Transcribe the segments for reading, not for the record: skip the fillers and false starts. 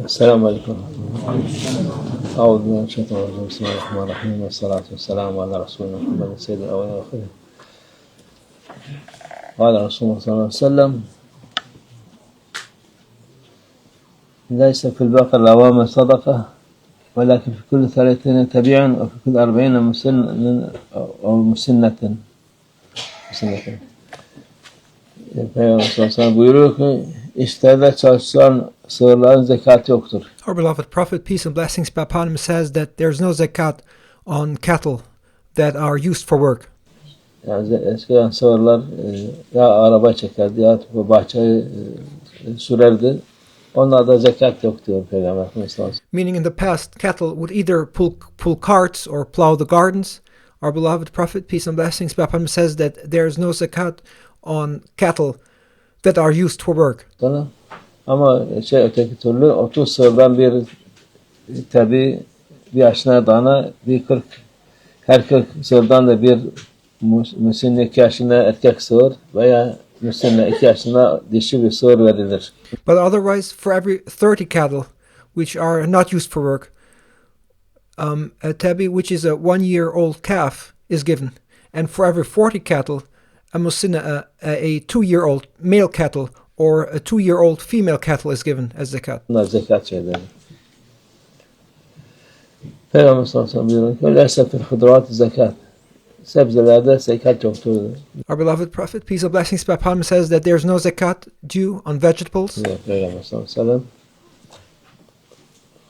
السلام عليكم. أعوذ بالله من الشيطان الرجيم. بسم الله الرحمن الرحيم والصلاة والسلام على رسولنا محمد سيد الأولين والآخرين. قال رسول الله صلى الله عليه وسلم: ليس في البقر العوام صدقة ولكن في كل 30 تبيع وفي كل 40 مسنة أو مسنة. Peygamber sallallahu aleyhi ve sellem buyuruyor ki işlerde çalışan sığırların zekatı yoktur. Our beloved Prophet, peace and blessings be upon him, says that there's no zakat on cattle that are used for work. Yani eskiden sığırlar ya araba çekerdi ya bahçeyi sürerdi. Onlarda zekat yok diyor Peygamber sallallahu aleyhi ve sellem. Meaning in the past, cattle would either pull carts or plow the gardens. Our beloved Prophet, peace and blessings be upon him, says that there's no zakat on cattle that are used for work. Ama öteki türlü 30 sığırdan bir tabi bir yaşına dana her 40 sığırdan da bir müsinne 2 yaşına erkek sığır veya müsinne 2 yaşına dişi bir sığır verilir. But otherwise, for every 30 cattle which are not used for work, a tabi, which is a 1-year-old calf, is given, and for every 40 cattle, a musinna, a 2-year-old male cattle or a 2-year-old female cattle is given as zakat. Bunlar zekat şeyleri. Peygamber sallallahu aleyhi ve sellem buyuruyor ki "Leyse fil hudurat zekat." Sebzelerde zekat yoktur. Our beloved Prophet, peace and blessings be upon him, says that there's no zakat due on vegetables. Peygamber sallallahu aleyhi ve sellem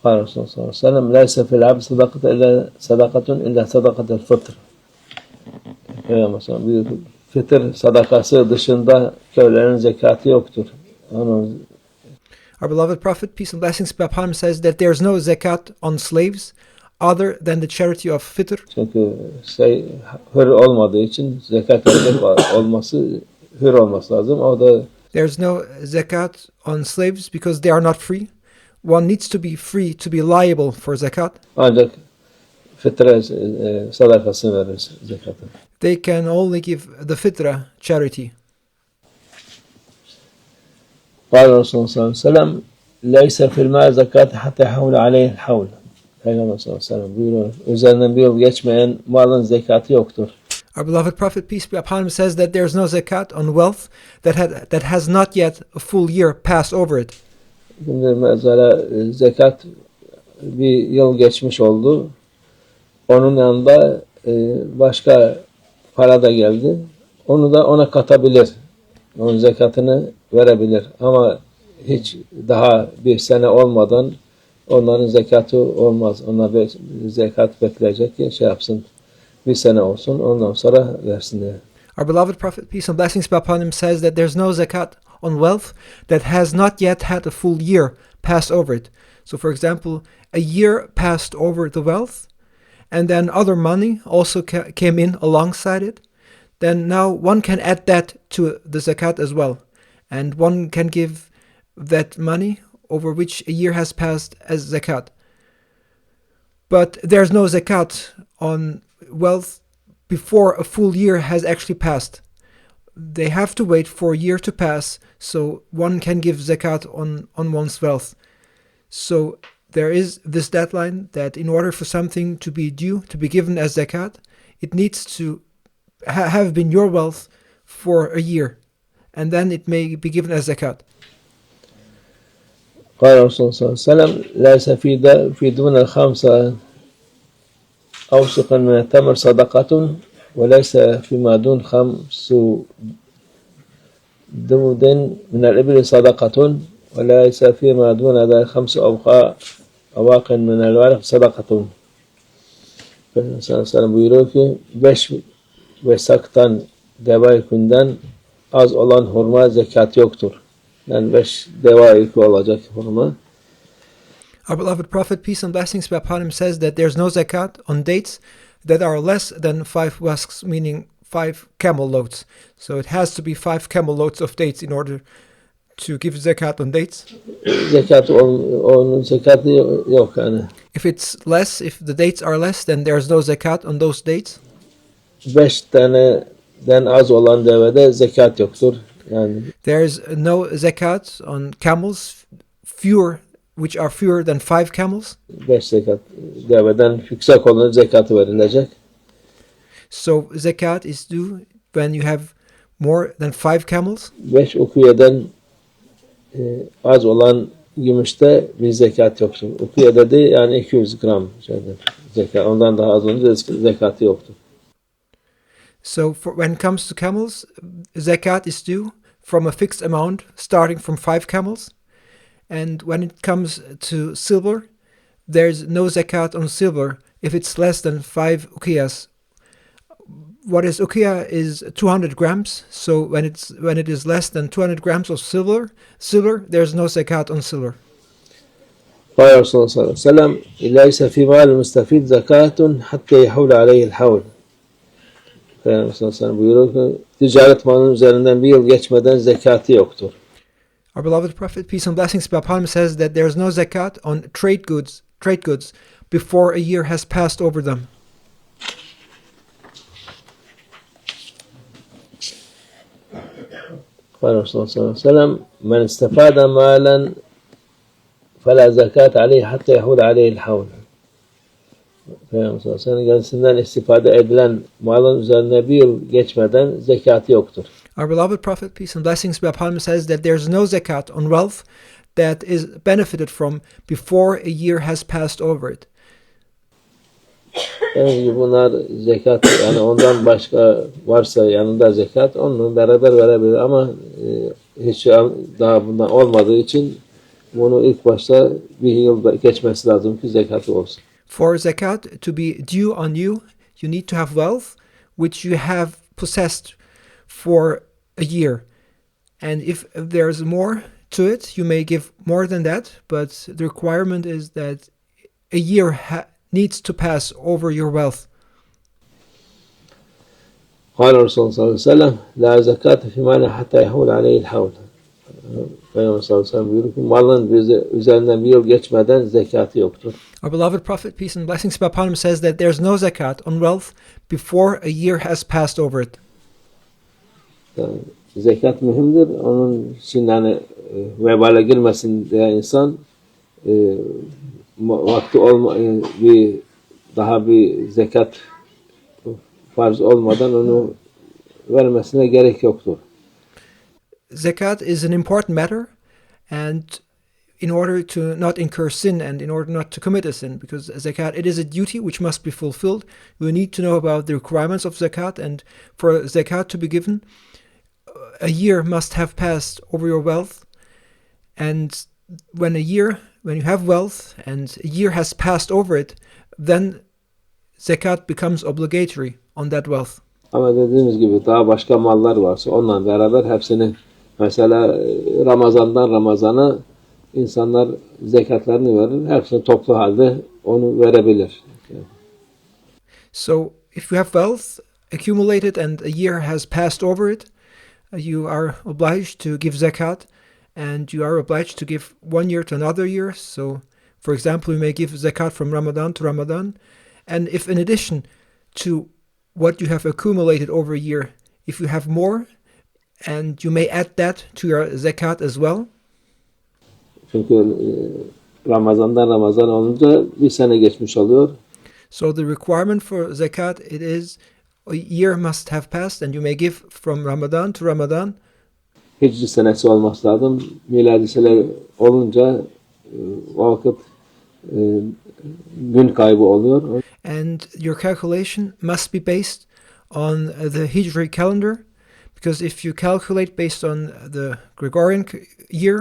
قال رسول الله صلى الله عليه وسلم ليس في العبد صدقة إلا صدقة الفطر. Peygamber sallallahu aleyhi ve sellem fitr sadakası dışında kölelerin zekatı yoktur. Our beloved Prophet, peace and blessings be upon him, says that there's no zakat on slaves other than the charity of Fitr. Çünkü hür olmadığı için zekat olması hür olması lazım. O da there's no zakat on slaves because they are not free. One needs to be free to be liable for zakat. Ancak fitre sadakasını verir zekatı. They can only give the fitra charity. قال رسول الله صلى الله عليه وسلم ليس في الماء زكاة حتى يحول عليه الحول. Peygamber sallallahu aleyhi ve sellem buyuruyor. Üzerinden bir yıl geçmeyen malın zekatı yoktur. Our beloved Prophet, peace be upon him, says that there's no zakat on wealth that has not yet a full year passed over it. Şimdi mesela zekat bir yıl geçmiş oldu. Onun yanında başka para da geldi. Onu da ona katabilir. Onun zekatını verebilir. Ama hiç daha bir sene olmadan onların zekatı olmaz. Ona zekat bekleyecek ki şey yapsın. Bir sene olsun ondan sonra versin diye. Our beloved Prophet, peace and blessings be upon him, says that there's no zakat on wealth that has not yet had a full year pass over it. So for example, a year passed over the wealth, and then other money also came in alongside it. Then now one can add that to the zakat as well. And one can give that money over which a year has passed as zakat. But there's no zakat on wealth before a full year has actually passed. They have to wait for a year to pass so one can give zakat on one's wealth. So there is this deadline that in order for something to be due, to be given as zakat, it needs to have been your wealth for a year, and then it may be given as zakat. قال رسول الله صلى الله عليه وسلم ليس في دون الخمسة أوسق من التمر صدقة وليس فيما دون 5 دود من الإبل صدقة وليس فيما دون ذلك 5 أواق من الورق صدقة. Peygamber sallallahu aleyhi ve sellem buyuruyor ki 5 vesaktan deva yükünden az olan hurma zekat yoktur. Yani 5 deva yükü olacak hurma. Our beloved Prophet, peace and blessings be upon him, says that there's no zakat on dates that are less than 5 wasks, meaning 5 camel loads. So it has to be 5 camel loads of dates in order to give zakat on dates. Onun zekatı yok yani. If it's less, if the dates are less, then there's no zakat on those dates. 5 taneden az olan devede zekat yoktur. Yani there's no zakat on camels fewer which are fewer than 5 camels. 5 zekat deveden yüksek olanın zekatı verilecek. So zakat is due when you have more than 5 camels. 5 ukiyeden az olan gümüşte bir zekat yoktur. Ukiye dedi yani 200 gram zekat. Ondan daha az olunca zekatı yoktur. So when it comes to camels, zakat is due from a fixed amount starting from 5 camels. And when it comes to silver, there's no zakat on silver if it's less than 5 ukiyas. What is ukiya is 200 grams. So when it is less than 200 grams of silver, there's no zakat on silver. قال رسول الله صلى الله عليه وسلم ليس في مال المستفيد زكاة حتى يحول عليه الحول. Resulullah sallallahu aleyhi ve sellem buyuruyor ki ticaret malının üzerinden bir yıl geçmeden zekatı yoktur. Our beloved Prophet, peace and blessings be upon him, says that there is no zakat on trade goods before a year has passed over them. قال رسول الله صلى الله عليه وسلم من استفاد مالا فلا زكاة عليه حتى يحول عليه الحول. Peygamber sallallahu aleyhi ve sellem kendisinden istifade edilen malın üzerine bir yıl geçmeden zekatı yoktur. Our beloved Prophet, peace and blessings be upon him, says that there is no zakat on wealth that is benefited from before a year has passed over it. Yani bunlar zekat yani ondan başka varsa yanında zekat onunla beraber verebilir ama hiç daha bundan olmadığı için bunu ilk başta bir yıl geçmesi lazım ki zekatı olsun. For zakat to be due on you, you need to have wealth which you have possessed for a year. And if there's more to it, you may give more than that, but the requirement is that a year needs to pass over your wealth. قال الرسول صلى الله عليه وسلم لا زكاة في مال حتى يحول عليه الحول. Peygamber sallallahu aleyhi ve sellem buyuruyor ki malın üzerinden bir yıl geçmeden zekatı yoktur. Our beloved Prophet, peace and blessings be upon him, says that there's no zakat on wealth before a year has passed over it. Yani, zekat mühimdir. Onun için yani vebale girmesin diye insan vakti bir zekat farz olmadan onu vermesine gerek yoktur. Zakat is an important matter, and in order to not incur sin and in order not to commit a sin, because zakat, it is a duty which must be fulfilled. We need to know about the requirements of zakat, and for zakat to be given, a year must have passed over your wealth. And when you have wealth and a year has passed over it, then zakat becomes obligatory on that wealth. Ama dediğimiz gibi daha başka mallar varsa onunla beraber hepsini mesela Ramazan'dan Ramazan'a insanlar zekatlarını verir. Hepsini toplu halde onu verebilir. So if you have wealth accumulated and a year has passed over it, you are obliged to give zakat, and you are obliged to give 1 year to another year. So, for example, you may give zakat from Ramadan to Ramadan. And if in addition to what you have accumulated over a year, if you have more, and you may add that to your zakat as well. Çünkü Ramazan'dan Ramazan olunca bir sene geçmiş oluyor. So the requirement for zakat, it is a year must have passed, and you may give from Ramadan to Ramadan. Hicri senesi olması lazım. Miladi sene olunca o vakit gün kaybı oluyor. And your calculation must be based on the Hijri calendar, because if you calculate based on the Gregorian year,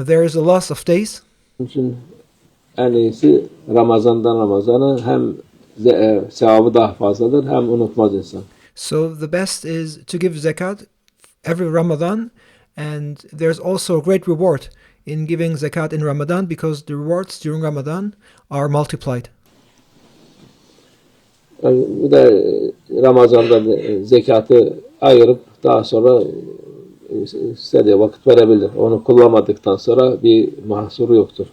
there is a loss of days. Onun için en iyisi Ramazan'dan Ramazan'a hem sevabı daha fazladır hem unutmaz insan. So the best is to give zakat every Ramadan, and there's also a great reward in giving zakat in Ramadan, because the rewards during Ramadan are multiplied. Bir de Ramazan'da zekatı ayırıp daha sonra istediği vakit verebilir. Onu kullanmadıktan sonra bir mahsuru yoktur.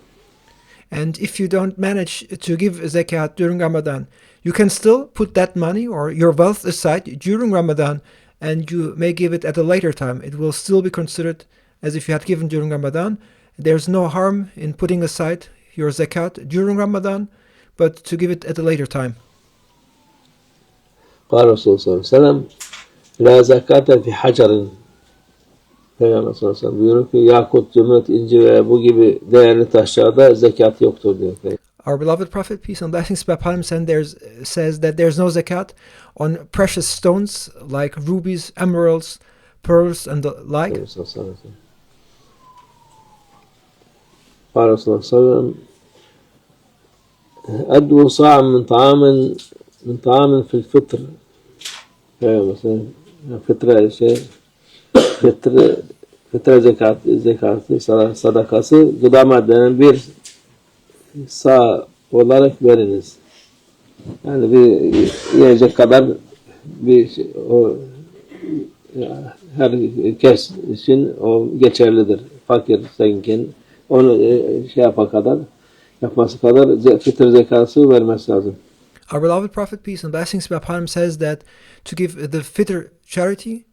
And if you don't manage to give zakat during Ramadan, you can still put that money or your wealth aside during Ramadan, and you may give it at a later time. It will still be considered as if you had given during Ramadan, there's no harm in putting aside your zakat during Ramadan, but to give it at a later time. قال Resulullah sallallahu aleyhi ve sellem La zekate fi hacarin. Peygamber sallallahu aleyhi ve sellem buyuruyor ki yakut, zümrüt, inci ve bu gibi değerli taşlarda zekat yoktur diyor. Our beloved Prophet, peace and blessings be upon him, says that there's no zakat on precious stones like rubies, emeralds, pearls, and the like. قال Resulullah sallallahu aleyhi ve sellem Advu sa'an min ta'amin fil fitr. Mesela fitre zekatı, sadakası gıda maddenen bir sağ olarak veriniz. Yani bir yiyecek kadar bir o herkes için o geçerlidir. Fakir, zengin onu yapması kadar fitre zekatı vermesi lazım. Our beloved Prophet, peace and blessings be upon him, says that to give the Fitr charity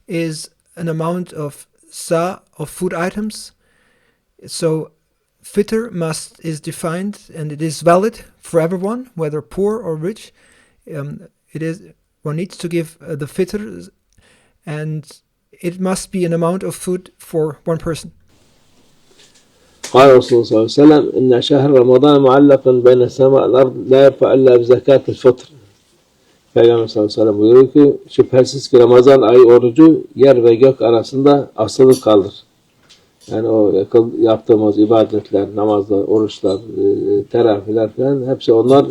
is an amount of sa of food items. So Fitr is defined and it is valid for everyone, whether poor or rich. One needs to give the Fitr, and it must be an amount of food for one person. قال رسول الله صلى الله عليه وسلم إن شهر رمضان معلق بين السماء والأرض لا يرفع إلا بزكاة الفطر. Peygamber sallallahu aleyhi ve sellem buyuruyor ki şüphesiz ki Ramazan ayı orucu yer ve gök arasında asılı kalır. Yani o yaptığımız ibadetler, namazlar, oruçlar, teravihler falan hepsi onlar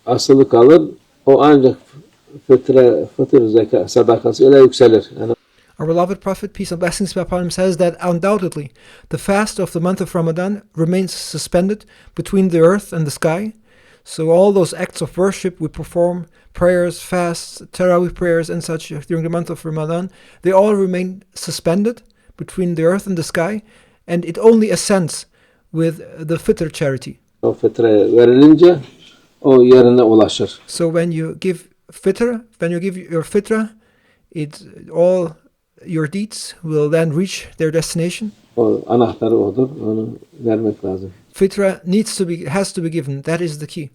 asılı kalır. O ancak fıtır zekat sadakası ile yükselir. Yani Our beloved Prophet, peace and blessings be upon him, says that undoubtedly the fast of the month of Ramadan remains suspended between the earth and the sky. So all those acts of worship we perform, prayers, fasts, tarawih prayers and such during the month of Ramadan, they all remain suspended between the earth and the sky, and it only ascends with the Fitr charity. O fitre verilince o yerine ulaşır. So when you give your fitra, all your deeds will then reach their destination. O anahtarı odur. Onu vermek lazım. Fitra has to be given. That is the key.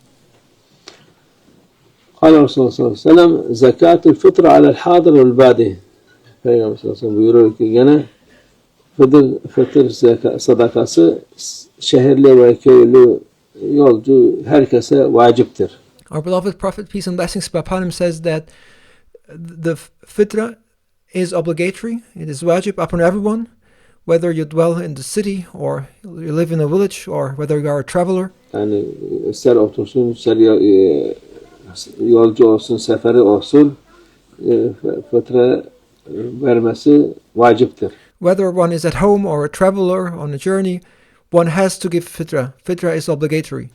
قال Resulullah sallallahu aleyhi ve sellem zekatul fitr alel hadir vel badi. Peygamber sallallahu aleyhi ve sellem buyuruyor ki gene fitr sadakası şehirli ve köylü yolcu herkese vaciptir. Our beloved Prophet, peace and blessings be upon him, says that the fitra is obligatory. It is wajib upon everyone, whether you dwell in the city or you live in a village or whether you are a traveler. Yani ister otursun, ister yolcu olsun, seferi olsun, fıtre vermesi vaciptir. Whether one is at home or a traveler on a journey, one has to give fitra. Fitra is obligatory.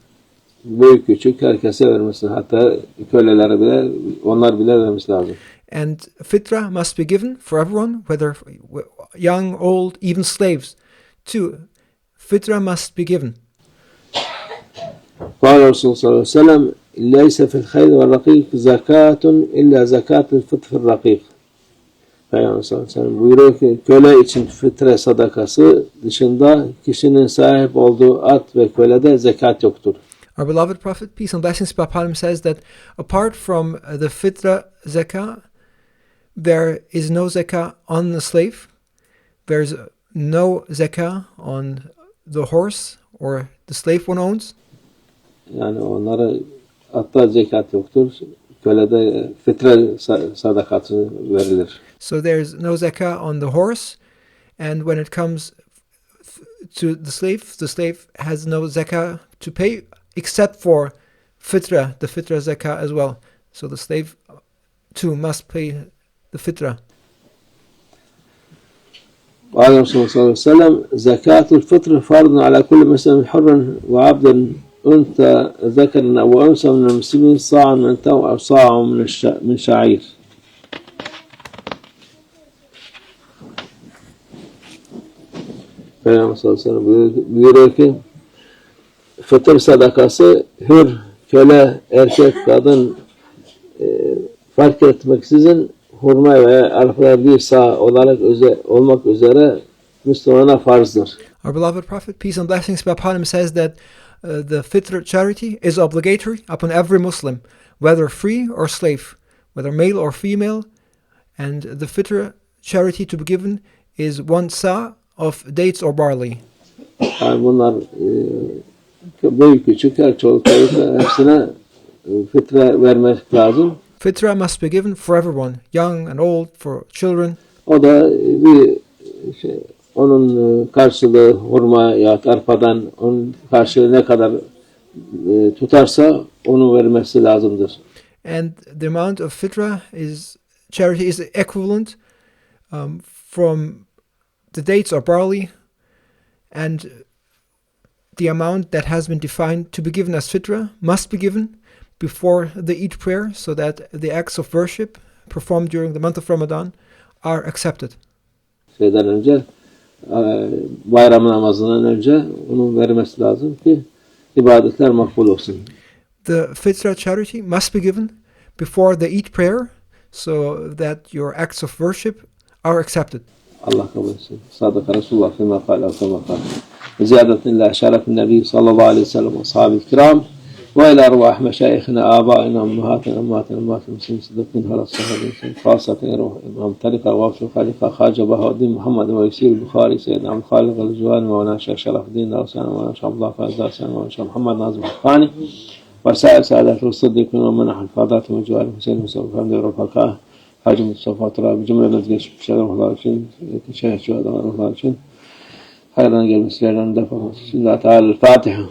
Büyük küçük herkese vermesi, hatta kölelere bile, onlar bile vermesi lazım. And fitra must be given for everyone, whether young, old, even slaves. Too, fitra must be given. قال Resulullah sallallahu aleyhi ve sellem ليس في الخيل والرقيق زكاة إلا زكاة الفطر في الرقيق. Peygamber sallallahu aleyhi ve sellem buyuruyor ki köle için fitre sadakası dışında kişinin sahip olduğu at ve kölede zekat yoktur. Our beloved Prophet, peace and blessings be upon him, says that apart from the fitra zakah, there is no zakah on the slave. There's no zakah on the horse or the slave one owns. Yani onlara atta zekat yoktur. Kölede fitre sadakası verilir. So there's no zakah on the horse, and when it comes to the slave has no zakah to pay except for fitra, the fitra zakah as well. So the slave too must pay the fitra. قال Resulullah sallallahu aleyhi ve sellem zekatul fitr fardun ala kulli muslimin hurran ve abden unta zekaran ve unsa min muslimin sa'an min taw ve sa'an min şa'ir. Peygamber sallallahu aleyhi ve sellem buyuruyor ki fitr sadakası hür, köle, erkek, kadın fark etmeksizin hurma veya arpaya bir sağ olarak olmak üzere Müslümana farzdır. Our beloved Prophet, peace and blessings be upon him, says that the Fitr charity is obligatory upon every Muslim, whether free or slave, whether male or female, and the Fitr charity to be given is 1 sa of dates or barley. Yani bunlar büyük küçük her çoluk çocuk hepsine fitre vermek lazım. Fitra must be given for everyone, young and old, for children. O da bir onun karşılığı hurma ya arpadan onun karşılığı ne kadar tutarsa onu vermesi lazımdır. And the amount of fitra charity is equivalent from the dates or barley, and the amount that has been defined to be given as fitra must be given before the Eid prayer, so that the acts of worship performed during the month of Ramadan are accepted. Şeyden önce bayram namazından önce onu vermesi lazım ki ibadetler makbul olsun. The fitra charity must be given before the Eid prayer, so that your acts of worship are accepted. Allah kabul etsin. Sadaqat Resulullah fîmâ kâle kâmâ kâle. Ziyadetin ila şerefin Nebi sallallahu aleyhi ve sellem ve ashabil kiram ve ila arvah meşayihina âbâina ummahatina ummahatina ummahatina muslimin sıddıkîn halas sahadîn khâsaten eruh imam tarika vafşu khalifa Hâce Bahaddin Muhammed ve Yusir Bukhari Seyyidina Abdül Halik el-Cüvani ve Naşa Şerafeddin Davsan ve Naşa Abdullah Fazdasan ve Naşa Muhammed Nazım Hakkani ve Sâir Sâdâtul Sıddıkîn ve Menahul Fâdâtu ve Cüvani Hüseyin Mustafa Hamdi Rafaka Hacı Mustafa Turabi cümlemiz geçmişler ruhlar için, şehit şu adamlar ruhlar için hayırdan gelmesilerden defa. Bismillahirrahmanirrahim. Fatiha.